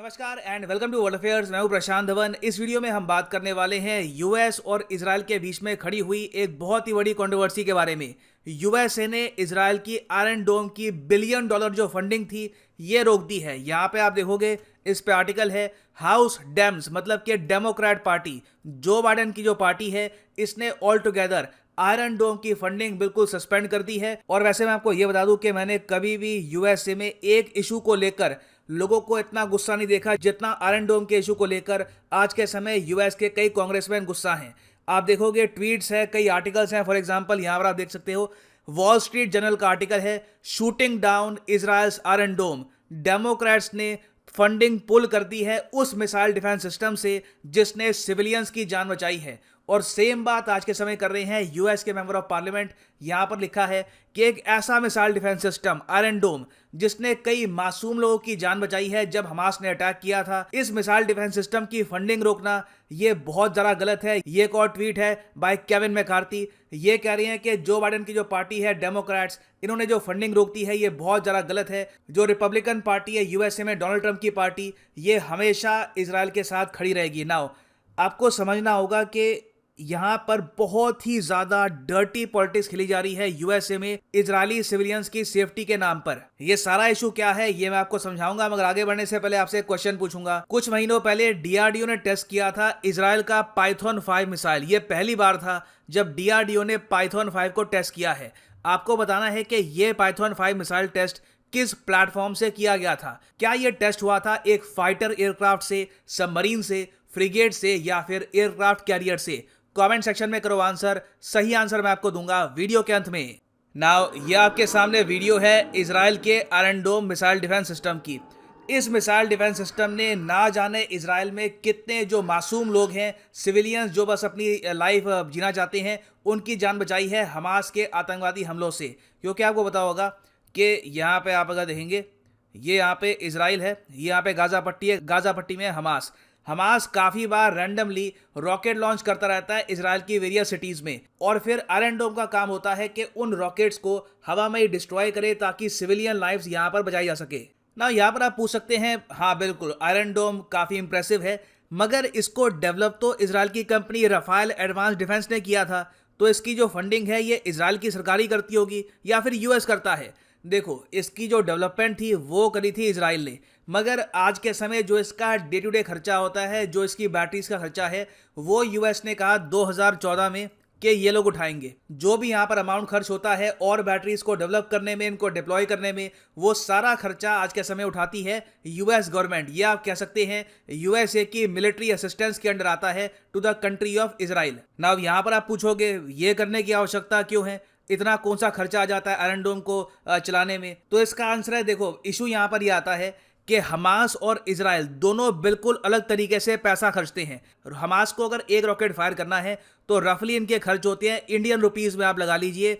नमस्कार and welcome to world affairs. मैं हूं प्रशांत धवन। इस वीडियो में हम बात करने वाले हैं यूएस और इजराइल के बीच में खड़ी हुई एक बहुत ही बड़ी कंट्रोवर्सी के बारे में। यूएसए ने इजराइल की आयरन डोम की बिलियन डॉलर जो फंडिंग थी ये रोक दी है। यहाँ पे आप देखोगे इस पे आर्टिकल है हाउस डेम्स, मतलब कि डेमोक्रेट पार्टी, जो बाइडेन की जो पार्टी है, इसने ऑल टुगेदर आयरन डोम की फंडिंग बिल्कुल सस्पेंड कर दी है। और वैसे मैं आपको ये बता दूं कि मैंने कभी भी यूएसए में एक इशू को लेकर लोगों को इतना गुस्सा नहीं देखा जितना आयरन डोम के इशू को लेकर आज के समय यूएस के कई कांग्रेसमैन गुस्सा हैं। आप देखोगे ट्वीट्स है, कई आर्टिकल्स हैं। फॉर एग्जांपल यहां पर आप देख सकते हो वॉल स्ट्रीट जर्नल का आर्टिकल है शूटिंग डाउन इजराइल्स आयरन डोम, डेमोक्रेट्स ने फंडिंग पुल कर दी है उस मिसाइल डिफेंस सिस्टम से जिसने सिविलियंस की जान बचाई है। और सेम बात आज के समय कर रहे हैं यूएस के मेंबर ऑफ पार्लियामेंट। यहां पर लिखा है कि एक ऐसा मिसाइल डिफेंस सिस्टम आयरन डोम जिसने कई मासूम लोगों की जान बचाई है जब हमास ने अटैक किया था, इस मिसाइल डिफेंस सिस्टम की फंडिंग रोकना ये बहुत ज्यादा गलत है। ये एक और ट्वीट है बाय केविन मैकार्थी। ये कह रहे हैं कि जो बाइडेन की जो पार्टी है डेमोक्रेट्स, इन्होंने जो फंडिंग रोक दी है ये बहुत ज्यादा गलत है। जो रिपब्लिकन पार्टी है यूएसए में, डोनाल्ड ट्रंप की पार्टी, ये हमेशा इजराइल के साथ खड़ी रहेगी। नाउ आपको समझना होगा कि यहां पर बहुत ही ज्यादा डर्टी पॉलिटिक्स खेली जा रही है यूएसए में इजरायली सिविलियंस की सेफ्टी के नाम पर। ये सारा इशू क्या है ये मैं आपको समझाऊंगा, मगर आगे बढ़ने से पहले आपसे एक क्वेश्चन पूछूंगा। कुछ महीनों पहले डीआरडीओ ने टेस्ट किया था इजराइल का पाइथन 5 मिसाइल। ये पहली बार था जब डीआरडीओ ने पाइथन 5 को टेस्ट किया है। आपको बताना है कि ये पाइथन 5 मिसाइल टेस्ट किस प्लेटफॉर्म से किया गया था। क्या यह टेस्ट हुआ था एक फाइटर एयरक्राफ्ट से, सबमरीन से, फ्रिगेट से, या फिर एयरक्राफ्ट कैरियर से? कमेंट सेक्शन में करो आंसर। सही आंसर मैं आपको दूंगा वीडियो के अंत में। नाउ ये आपके सामने वीडियो है इजराइल के iron dome missile defence system की। इस मिसाइल डिफेंस सिस्टम ने ना जाने इजराइल में कितने जो मासूम लोग हैं, सिविलियंस जो बस अपनी लाइफ जीना चाहते हैं, उनकी जान बचाई है हमास के आतंकवादी हमलों से। क्योंकि आपको पता होगा कि यहाँ पे आप अगर देखेंगे, ये यहाँ पे इजराइल है, ये यहाँ पे गाजा पट्टी है, गाजा पट्टी में हमास काफी बार रैंडमली रॉकेट लॉन्च करता रहता है इजराइल की वेरियस सिटीज में, और फिर आयरन डोम का काम होता है कि उन रॉकेट्स को हवा में ही डिस्ट्रॉय करे ताकि सिविलियन लाइव्स यहां पर बचाई जा सके। ना यहां पर आप पूछ सकते हैं, हाँ बिल्कुल आयरन डोम काफी इंप्रेसिव है, मगर इसको डेवलप तो इजराइल की कंपनी रफाल एडवांस डिफेंस ने किया था। तो इसकी जो फंडिंग है ये इजराइल की सरकारी करती होगी या फिर यूएस करता है? देखो, इसकी जो डेवलपमेंट थी वो करी थी इजराइल ने, मगर आज के समय जो इसका डे टू डे खर्चा होता है, जो इसकी बैटरीज का खर्चा है, वो यूएस ने कहा 2014 में कि ये लोग उठाएंगे। जो भी यहाँ पर अमाउंट खर्च होता है और बैटरीज को डेवलप करने में, इनको डिप्लॉय करने में, वो सारा खर्चा आज के समय उठाती है यूएस गवर्नमेंट। ये आप कह सकते हैं यूएसए की मिलिट्री असिस्टेंस के अंडर आता है to the country of Israel. Now यहाँ पर आप पूछोगे ये करने की आवश्यकता क्यों है, इतना कौन सा खर्चा आ जाता है आयरन डोम को चलाने में? तो इसका आंसर है, देखो इशू यहाँ पर यह आता है कि हमास और इजराइल दोनों बिल्कुल अलग तरीके से पैसा खर्चते हैं। हमास को अगर एक रॉकेट फायर करना है तो रफली इनके खर्च होते हैं इंडियन रुपीस में आप लगा लीजिए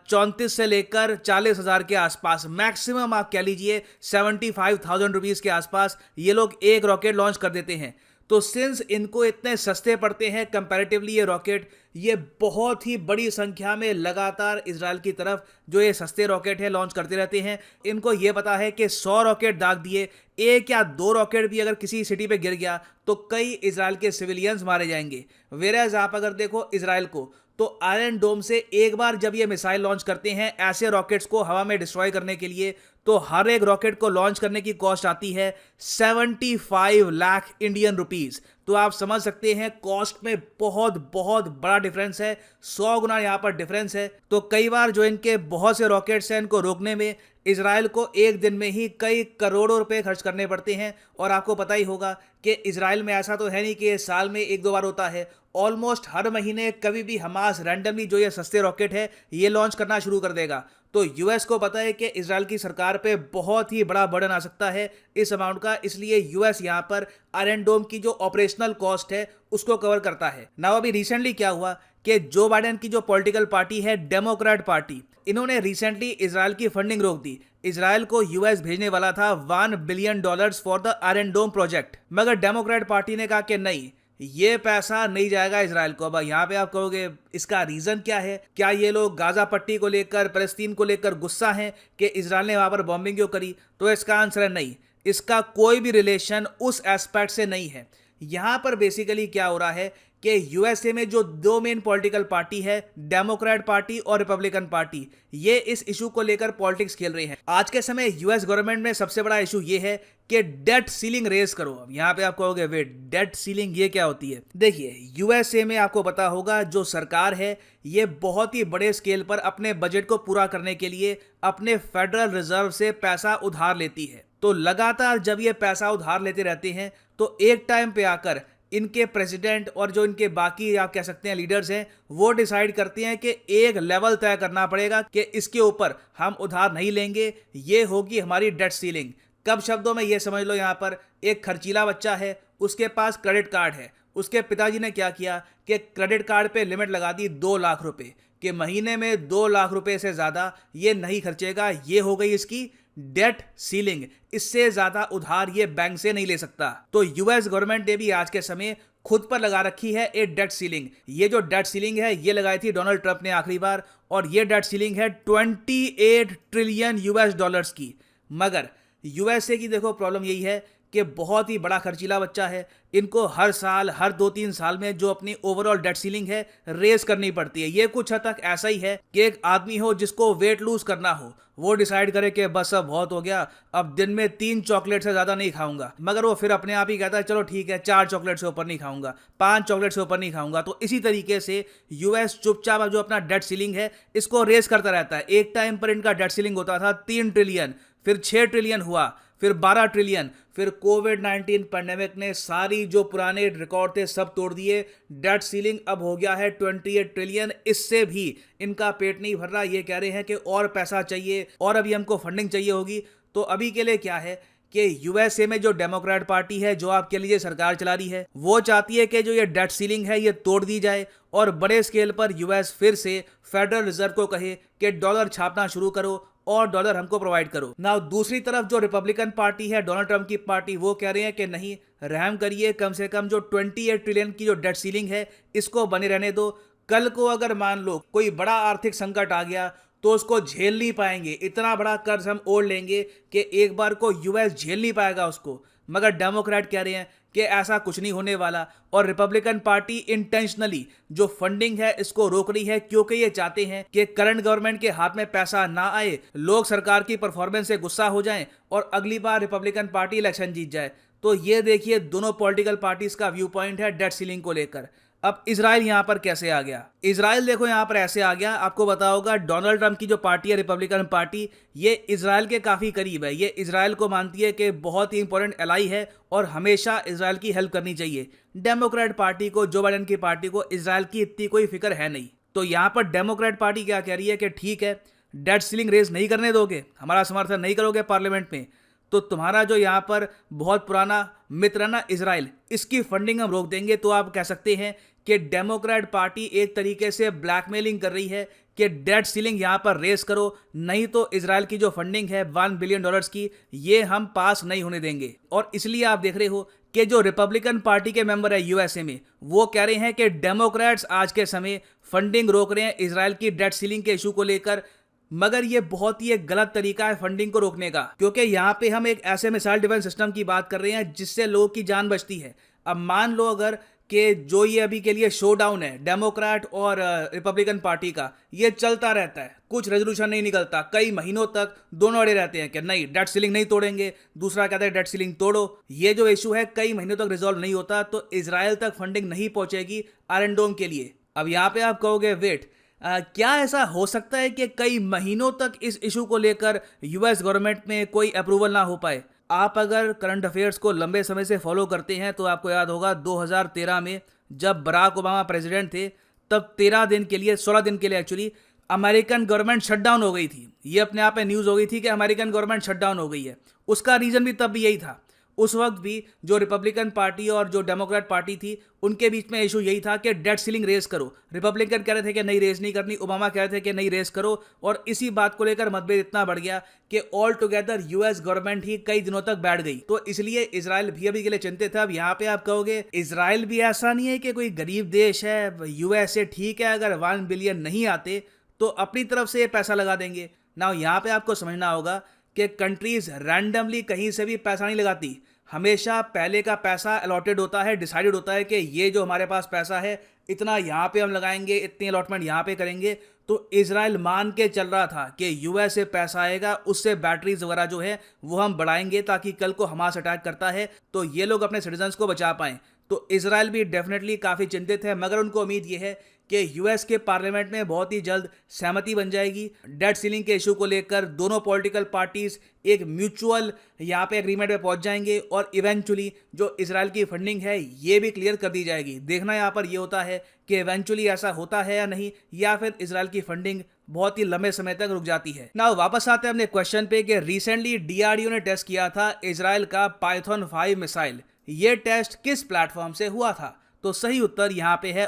34 से लेकर 40,000 के आसपास, मैक्सिमम आप कह लीजिए 75,000 रुपीस के आसपास ये लोग एक रॉकेट लॉन्च कर देते हैं। तो सिंस इनको इतने सस्ते पड़ते हैं कंपैरेटिवली ये रॉकेट, ये बहुत ही बड़ी संख्या में लगातार इजराइल की तरफ जो ये सस्ते रॉकेट है लॉन्च करते रहते हैं। इनको ये पता है कि 100 रॉकेट दाग दिए, एक या दो रॉकेट भी अगर किसी सिटी पे गिर गया तो कई इजराइल के सिविलियंस मारे जाएंगे। वेराज आप अगर देखो इजराइल को, तो आयरन डोम से एक बार जब ये मिसाइल लॉन्च करते हैं ऐसे रॉकेट्स को हवा में डिस्ट्रॉय करने के लिए, तो हर एक रॉकेट को लॉन्च करने की कॉस्ट आती है 75 लाख इंडियन रुपीस। तो आप समझ सकते हैं कॉस्ट में बहुत बहुत बड़ा डिफरेंस है, 100 गुना यहां पर डिफरेंस है। तो कई बार जो इनके बहुत से रॉकेट्स हैं इनको रोकने में इजराइल को एक दिन में ही कई करोड़ों रुपए खर्च करने पड़ते हैं। और आपको पता ही होगा कि इजराइल में ऐसा तो है नहीं कि साल में एक दो बार होता है, ऑलमोस्ट हर महीने कभी भी हमास रैंडमली जो ये सस्ते रॉकेट है ये लॉन्च करना शुरू कर देगा। तो यूएस को पता है कि इजराइल की सरकार पे बहुत ही बड़ा बर्डन आ सकता है इस अमाउंट का, इसलिए यूएस यहां पर आयरन डोम की जो ऑपरेशनल कॉस्ट है उसको कवर करता है। नाउ अभी रिसेंटली क्या हुआ कि जो बाइडेन की जो पॉलिटिकल पार्टी है डेमोक्रेट पार्टी, इन्होंने रिसेंटली इजराइल की फंडिंग रोक दी। इजराइल को यूएस भेजने वाला था $1 billion for the iron dome project, मगर डेमोक्रेट पार्टी ने कहा कि नहीं, ये पैसा नहीं जाएगा इजराइल को। अब यहाँ पे आप कहोगे इसका रीजन क्या है? क्या ये लोग गाजा पट्टी को लेकर, फलस्तीन को लेकर गुस्सा हैं कि इजराइल ने वहां पर बॉम्बिंग क्यों करी? तो इसका आंसर है नहीं। इसका कोई भी रिलेशन उस एस्पेक्ट से नहीं है। यहां पर बेसिकली क्या हो रहा है कि यूएसए में जो दो मेन पॉलिटिकल पार्टी है, डेमोक्रेट पार्टी और रिपब्लिकन पार्टी, ये इस इशू को लेकर पॉलिटिक्स खेल रही हैं। आज के समय यूएस गवर्नमेंट में सबसे बड़ा इशू ये है कि डेट सीलिंग रेज करो। अब यहां पे आप कहोगे वेट, डेट सीलिंग ये क्या होती है? देखिए, यूएसए में आपको पता होगा जो सरकार है ये बहुत ही बड़े स्केल पर अपने बजट को पूरा करने के लिए अपने फेडरल रिजर्व से पैसा उधार लेती है। तो लगातार जब ये पैसा उधार लेते रहते हैं तो एक टाइम पे आकर इनके प्रेसिडेंट और जो इनके बाकी आप कह सकते हैं लीडर्स हैं, वो डिसाइड करते हैं कि एक लेवल तय करना पड़ेगा कि इसके ऊपर हम उधार नहीं लेंगे, ये होगी हमारी डेट सीलिंग। कब शब्दों में ये समझ लो, यहाँ पर एक खर्चीला बच्चा है, उसके पास क्रेडिट कार्ड है, उसके पिताजी ने क्या किया कि क्रेडिट कार्ड पे लिमिट लगा दी 2 लाख रुपए कि महीने में 2 लाख रुपए से ज़्यादा ये नहीं खर्चेगा। ये हो गई इसकी डेट सीलिंग। इससे ज्यादा उधार ये बैंक से नहीं ले सकता। तो यूएस गवर्नमेंट ने भी आज के समय खुद पर लगा रखी है एक डेट सीलिंग। ये जो डेट सीलिंग है ये लगाई थी डोनाल्ड ट्रंप ने आखिरी बार, और ये डेट सीलिंग है 28 ट्रिलियन यूएस डॉलर्स की। मगर यूएसए की देखो प्रॉब्लम यही है कि बहुत ही बड़ा खर्चीला बच्चा है, इनको हर साल हर 2-3 साल में जो अपनी ओवरऑल डेट सीलिंग है रेस करनी पड़ती है। ये कुछ हद तक ऐसा ही है कि एक आदमी हो जिसको वेट लूज करना हो, वो डिसाइड करे कि बस अब बहुत हो गया, अब दिन में 3 चॉकलेट से ज्यादा नहीं खाऊंगा, मगर वो फिर अपने आप ही कहता है चलो ठीक है 4 चॉकलेट से ऊपर नहीं खाऊंगा, 5 चॉकलेट से ऊपर नहीं खाऊंगा। तो इसी तरीके से यूएस चुपचाप जो अपना डेट सीलिंग है इसको रेस करता रहता है। एक टाइम पर इनका डेट सीलिंग होता था 3 ट्रिलियन, फिर 6 ट्रिलियन हुआ, फिर 12 ट्रिलियन, फिर कोविड-19 पैंडेमिक ने सारी जो पुराने रिकॉर्ड थे सब तोड़ दिए। डेट सीलिंग अब हो गया है 28 ट्रिलियन। इससे भी इनका पेट नहीं भर रहा, ये कह रहे हैं कि और पैसा चाहिए और अभी हमको फंडिंग चाहिए होगी। तो अभी के लिए क्या है कि यूएसए में जो डेमोक्रेट पार्टी है जो आपके लिए सरकार चला रही है, वो चाहती है कि जो ये डेट सीलिंग है ये तोड़ दी जाए और बड़े स्केल पर यूएस फिर से फेडरल रिजर्व को कहे कि डॉलर छापना शुरू करो और डॉलर हमको प्रोवाइड करो। ना दूसरी तरफ जो रिपब्लिकन पार्टी है, डोनाल्ड ट्रंप की पार्टी, वो कह रहे हैं कि नहीं, रहम करिए, कम से कम जो 28 ट्रिलियन की जो डेट सीलिंग है इसको बने रहने दो। कल को अगर मान लो कोई बड़ा आर्थिक संकट आ गया तो उसको झेल नहीं पाएंगे, इतना बड़ा कर्ज हम ओढ़ लेंगे कि एक बार को यूएस झेल नहीं पाएगा उसको। मगर डेमोक्रेट कह रहे हैं कि ऐसा कुछ नहीं होने वाला, और रिपब्लिकन पार्टी इंटेंशनली जो फंडिंग है इसको रोक रही है क्योंकि ये चाहते हैं कि करंट गवर्नमेंट के हाथ में पैसा ना आए, लोग सरकार की परफॉर्मेंस से गुस्सा हो जाएं और अगली बार रिपब्लिकन पार्टी इलेक्शन जीत जाए। तो ये देखिए दोनों पॉलिटिकल पार्टीज का व्यू पॉइंट है डेट सीलिंग को लेकर। अब इजराइल यहां पर कैसे आ गया? इजराइल देखो यहां पर ऐसे आ गया, आपको पता होगा डोनाल्ड ट्रंप की जो पार्टी है रिपब्लिकन पार्टी, ये इजराइल के काफी करीब है। ये इजराइल को मानती है कि बहुत ही इंपॉर्टेंट एलाई है और हमेशा इजराइल की हेल्प करनी चाहिए। डेमोक्रेट पार्टी को, जो बाइडेन की पार्टी को इजराइल की इतनी कोई फिक्र है नहीं। तो यहां पर डेमोक्रेट पार्टी क्या कह रही है कि ठीक है, डेट सीलिंग रेज नहीं करने दोगे, हमारा समर्थन नहीं करोगे पार्लियामेंट में, तो तुम्हारा जो यहाँ पर बहुत पुराना मित्र है ना इजराइल, इसकी फंडिंग हम रोक देंगे। तो आप कह सकते हैं कि डेमोक्रेट पार्टी एक तरीके से ब्लैकमेलिंग कर रही है कि डेट सीलिंग यहाँ पर रेस करो, नहीं तो इजराइल की जो फंडिंग है $1 बिलियन की, ये हम पास नहीं होने देंगे। और इसलिए आप देख रहे हो कि जो रिपब्लिकन पार्टी के मेंबर है यूएसए में, वो कह रहे हैं कि डेमोक्रेट्स आज के समय फंडिंग रोक रहे हैं इजराइल की डेट सीलिंग के इशू को लेकर। मगर ये बहुत ही एक गलत तरीका है फंडिंग को रोकने का, क्योंकि यहाँ पे हम एक ऐसे मिसाइल डिफेंस सिस्टम की बात कर रहे हैं जिससे लोगों की जान बचती है। अब मान लो अगर कि जो ये अभी के लिए शोडाउन है डेमोक्रेट और रिपब्लिकन पार्टी का, ये चलता रहता है, कुछ रेजोल्यूशन नहीं निकलता, कई महीनों तक दोनों अड़े रहते हैं कि नहीं डेट सीलिंग नहीं तोड़ेंगे, दूसरा कहता है डेट सीलिंग तोड़ो, ये जो इशू है कई महीनों तक रिजॉल्व नहीं होता, तो इजराइल तक फंडिंग नहीं पहुंचेगी आयरन डोम के लिए। अब यहाँ पे आप कहोगे वेट, क्या ऐसा हो सकता है कि कई महीनों तक इस इशू को लेकर यूएस गवर्नमेंट में कोई अप्रूवल ना हो पाए? आप अगर करंट अफेयर्स को लंबे समय से फॉलो करते हैं तो आपको याद होगा 2013 में जब बराक ओबामा प्रेसिडेंट थे, तब 13 दिन के लिए, 16 दिन के लिए एक्चुअली अमेरिकन गवर्नमेंट शटडाउन हो गई थी। ये अपने आप में न्यूज़ हो गई थी कि अमेरिकन गवर्नमेंट शटडाउन हो गई है। उसका रीज़न भी तब भी यही था। उस वक्त भी जो रिपब्लिकन पार्टी और जो डेमोक्रेट पार्टी थी उनके बीच में इशू यही था कि डेट सीलिंग रेज करो। रिपब्लिकन कह रहे थे कि नहीं रेज नहीं करनी, ओबामा कह रहे थे कि नहीं रेज करो, और इसी बात को लेकर मतभेद इतना बढ़ गया कि ऑल टुगेदर यूएस गवर्नमेंट ही कई दिनों तक बैठ गई। तो इसलिए इजराइल भी अभी के लिए चिंतित है। अब यहाँ पे आप कहोगे इजराइल भी ऐसा नहीं है कि कोई गरीब देश है, यूएसए ठीक है, अगर 1 बिलियन नहीं आते तो अपनी तरफ से पैसा लगा देंगे ना। यहाँ पे आपको समझना होगा कि कंट्रीज रैंडमली कहीं से भी पैसा नहीं लगाती। हमेशा पहले का पैसा अलॉटेड होता है, डिसाइडेड होता है कि ये जो हमारे पास पैसा है इतना यहाँ पे हम लगाएंगे, इतनी अलॉटमेंट यहाँ पे करेंगे। तो इजराइल मान के चल रहा था कि यूएस से पैसा आएगा, उससे बैटरीज वगैरह जो है वो हम बढ़ाएंगे ताकि कल को हमास अटैक करता है तो ये लोग अपने सिटीजन्स को बचा पाएं। तो इजराइल भी डेफिनेटली काफ़ी चिंतित है, मगर उनको उम्मीद ये है कि यूएस के पार्लियामेंट में बहुत ही जल्द सहमति बन जाएगी। डेट सीलिंग के इशू को लेकर दोनों पॉलिटिकल पार्टीज एक म्यूचुअल यहाँ पे एग्रीमेंट पे पहुंच जाएंगे और इवेंचुअली जो इजराइल की फंडिंग है ये भी क्लियर कर दी जाएगी। देखना यहाँ पर ये होता है कि इवेंचुअली ऐसा होता है या नहीं, या फिर इजराइल की फंडिंग बहुत ही लंबे समय तक रुक जाती है। ना वापस आते हैं अपने क्वेश्चन पे कि रिसेंटली डीआरडीओ ने टेस्ट किया था इजराइल का पाइथन 5 मिसाइल। ये टेस्ट किस प्लेटफॉर्म से हुआ था? तो सही उत्तर यहाँ पे है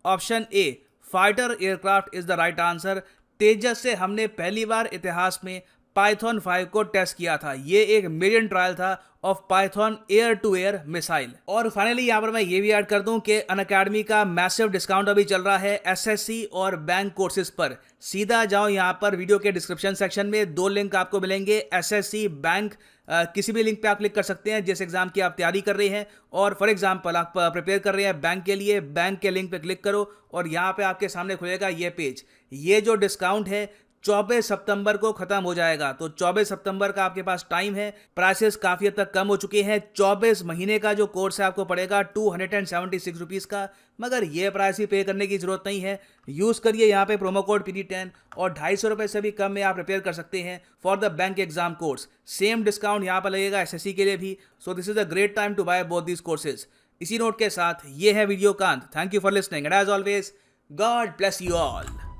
option A, fighter aircraft is the right answer. Tejas से हमने पहली बार इतिहास में पाइथन 5 को टेस्ट किया था। ये एक मेरियन ट्रायल था of python air to air missile. और फाइनली यहाँ पर मैं ये भी ऐड कर दूं कि अनअकैडमी का मैसिव डिस्काउंट अभी चल रहा है एसएससी और बैंक कोर्सेज पर। सीधा जाओ यहाँ पर वीडियो के डिस्क्रिप्शन सेक्शन में 2 लिंक आपको मिलेंगे, एसएससी, बैंक। किसी भी लिंक पे आप क्लिक कर सकते हैं जिस एग्जाम की आप तैयारी कर रहे हैं। और फॉर एग्जांपल आप प्रिपेयर कर रहे हैं बैंक के लिए, बैंक के लिंक पे क्लिक करो और यहाँ पे आपके सामने खुलेगा ये पेज। ये जो डिस्काउंट है 24 सितंबर को खत्म हो जाएगा। तो 24 सितंबर का आपके पास टाइम है। प्राइसेस काफी हद तक कम हो चुके हैं। 24 महीने का जो कोर्स है आपको पड़ेगा 276 रुपीज का, मगर ये प्राइस ही पे करने की जरूरत नहीं है। यूज करिए यहाँ पे प्रोमो कोड PD10 और 250 रुपए से भी कम में आप प्रिपेयर कर सकते हैं for the bank exam course. Same discount यहाँ पर लगेगा एसएससी के लिए भी। So this is a great time to buy both these courses. इसी नोट के साथ ये है वीडियो का अंत। Thank you for listening and as always god bless you all.